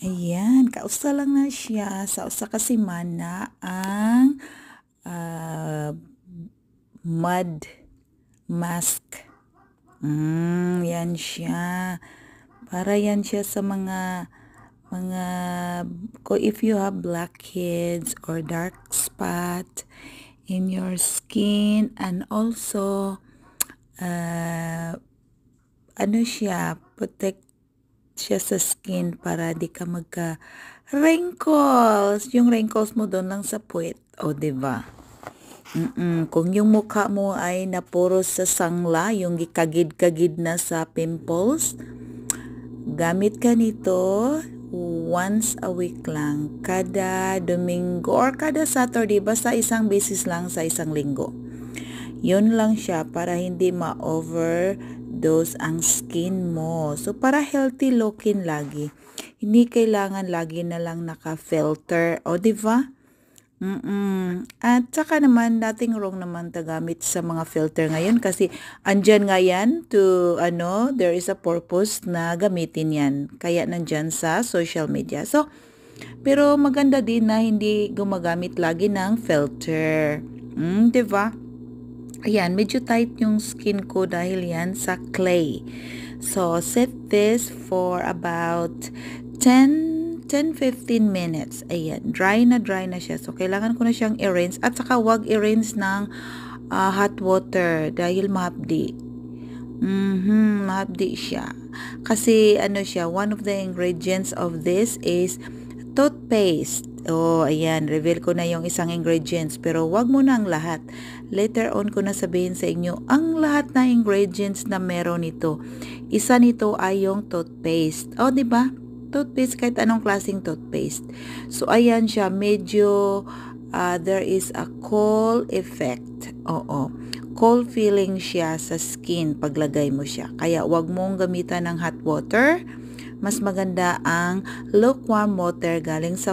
Ayan, kausa lang na siya sa usa ka semana ang mud mask. Yan siya. Para yan siya sa mga if you have blackheads or dark spot in your skin, and also ano siya, protect siya sa skin para di ka magka-wrinkles. Yung wrinkles mo doon lang sa puwet. O, diba? Kung yung mukha mo ay napuros sa sangla, yung gikagid-kagid na sa pimples, gamit ka nito once a week lang. Kada Domingo or kada Saturday, basta isang beses lang sa isang linggo. Yun lang siya para hindi ma-overdose ang skin mo. So, para healthy looking lagi. Hindi kailangan lagi na lang naka-filter. O, diba? At saka naman, nothing wrong naman tagamit sa mga filter ngayon kasi andyan nga yan to, there is a purpose na gamitin yan. Kaya nandyan sa social media. So, pero maganda din na hindi gumagamit lagi ng filter. Diba? Ayan, medyo tight yung skin ko dahil yan sa clay. So, set this for about 10-15 minutes. Ayan, dry na siya. So, kailangan ko na siyang i-rinse. At saka wag i-rinse ng hot water dahil mahapdi. Mahapdi siya. Kasi siya, one of the ingredients of this is toothpaste. Oh, ayan, reveal ko na yung isang ingredients, pero wag mo na ang lahat. Later on ko na sabihin sa inyo ang lahat na ingredients na meron nito. Isa nito ay yung toothpaste. Oh, di ba? Toothpaste, kahit anong klaseng toothpaste. So, ayan siya, medyo there is a cold effect. Oo. Cold feeling siya sa skin paglagay mo siya. Kaya wag mong gamitan ng hot water. Mas maganda ang lukewarm water galing sa